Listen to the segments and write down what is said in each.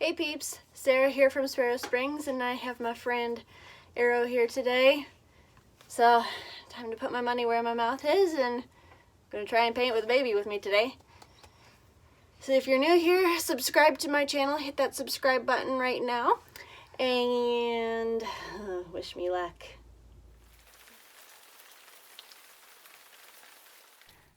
Hey peeps, Sarah here from Sparrow Springs, and I have my friend Arrow here today. So, time to put my money where my mouth is, and I'm gonna try and paint with a baby with me today. So if you're new here, subscribe to my channel, hit that subscribe button right now, and wish me luck.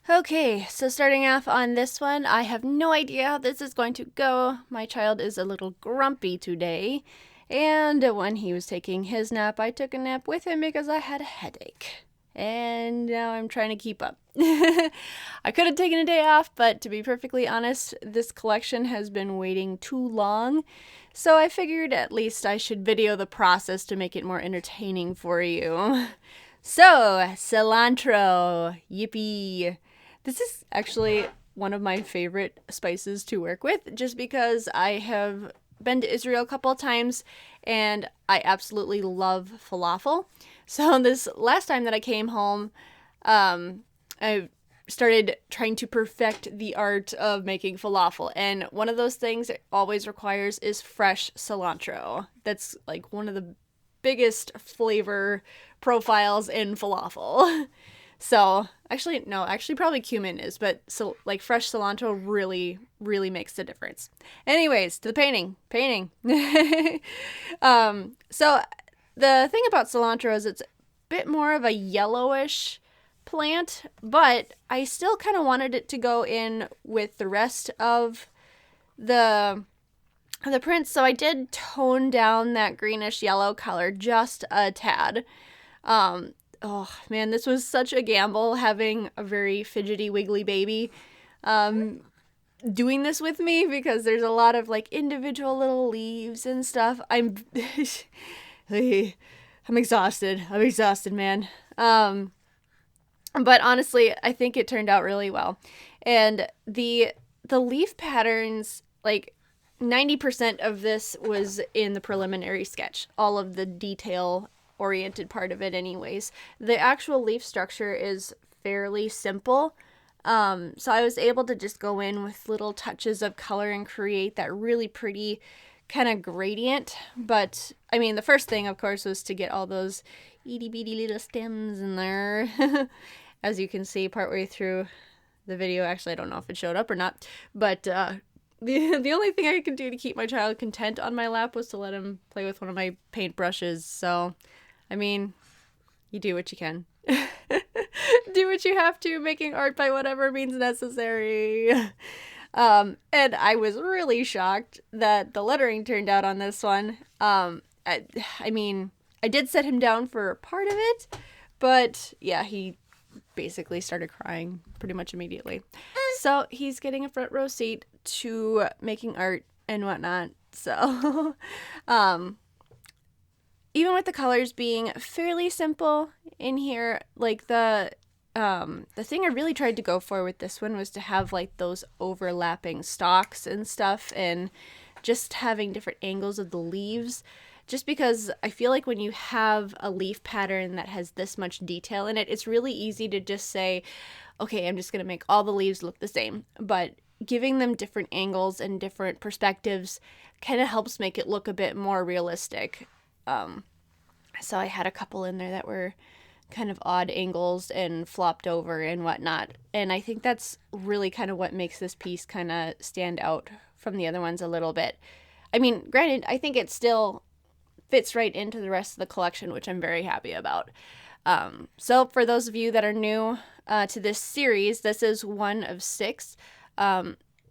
Okay, so starting off on this one, I have no idea how this is going to go. My child is a little grumpy today, and when he was taking his nap, I took a nap with him because I had a headache. And now I'm trying to keep up. I could have taken a day off, but to be perfectly honest, this collection has been waiting too long. So I figured at least I should video the process to make it more entertaining for you. So, cilantro, yippee. This is actually one of my favorite spices to work with just because I have been to Israel a couple of times and I absolutely love falafel. So this last time that I came home, I started trying to perfect the art of making falafel. And one of those things it always requires is fresh cilantro. That's like one of the biggest flavor profiles in falafel. So, actually probably cumin is, but so like fresh cilantro really, really makes a difference. Anyways, to the painting. So the thing about cilantro is it's a bit more of a yellowish plant, but I still kind of wanted it to go in with the rest of the print, so I did tone down that greenish yellow color just a tad. Oh man, this was such a gamble having a very fidgety, wiggly baby doing this with me because there's a lot of like individual little leaves and stuff. I'm exhausted. Man. But honestly, I think it turned out really well. And the leaf patterns, like 90% of this was in the preliminary sketch. All of the detail oriented part of it anyways. The actual leaf structure is fairly simple. So I was able to just go in with little touches of color and create that really pretty kind of gradient. But I mean, the first thing of course was to get all those itty bitty little stems in there. As you can see partway through the video, actually I don't know if it showed up or not, but the only thing I could do to keep my child content on my lap was to let him play with one of my paintbrushes. So I mean, you do what you can. Do what you have to, making art by whatever means necessary. And I was really shocked that the lettering turned out on this one. I mean, I did set him down for part of it, but yeah, he basically started crying pretty much immediately. So he's getting a front row seat to making art and whatnot. So, even with the colors being fairly simple in here, like the thing I really tried to go for with this one was to have like those overlapping stalks and stuff and just having different angles of the leaves. Just because I feel like when you have a leaf pattern that has this much detail in it, it's really easy to just say, okay, I'm just going to make all the leaves look the same. But giving them different angles and different perspectives kind of helps make it look a bit more realistic. So I had a couple in there that were kind of odd angles and flopped over and whatnot. And I think that's really kind of what makes this piece kind of stand out from the other ones a little bit. I mean, granted, I think it still fits right into the rest of the collection, which I'm very happy about. So for those of you that are new to this series, this is one of 6.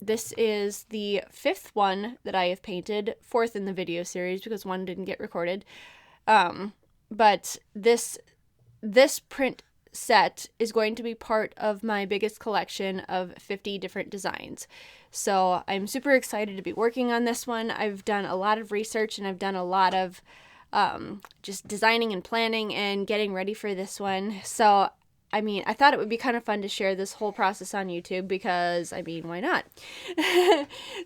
This is the 5th one that I have painted, 4th in the video series because one didn't get recorded. But this print set is going to be part of my biggest collection of 50 different designs. So I'm super excited to be working on this one. I've done a lot of research and I've done a lot of just designing and planning and getting ready for this one. So I mean, I thought it would be kind of fun to share this whole process on YouTube because, I mean, why not?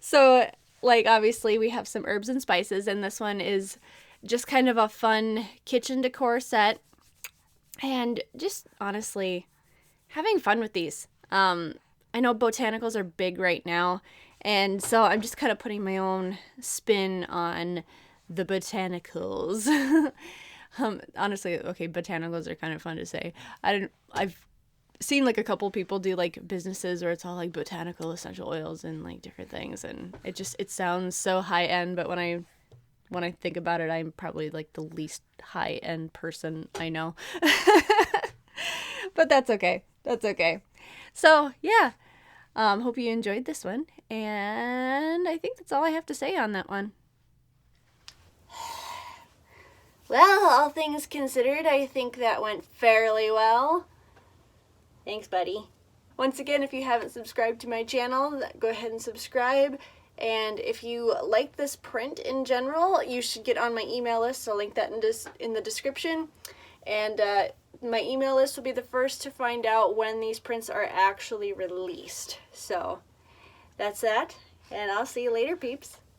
So, like, obviously we have some herbs and spices, and this one is just kind of a fun kitchen decor set. And just, honestly, having fun with these. I know botanicals are big right now, And so I'm just kind of putting my own spin on the botanicals. Honestly, okay, botanicals are kind of fun to say. I've seen like a couple people do like businesses where it's all like botanical essential oils and like different things, and it sounds so high end, but when I think about it, I'm probably like the least high end person I know. But that's okay. That's okay. So yeah, hope you enjoyed this one, and I think that's all I have to say on that one. Well, all things considered, I think that went fairly well. Thanks, buddy. Once again, if you haven't subscribed to my channel, go ahead and subscribe. And if you like this print in general, you should get on my email list. I'll link that in the description. And my email list will be the first to find out when these prints are actually released. So that's that. And I'll see you later, peeps.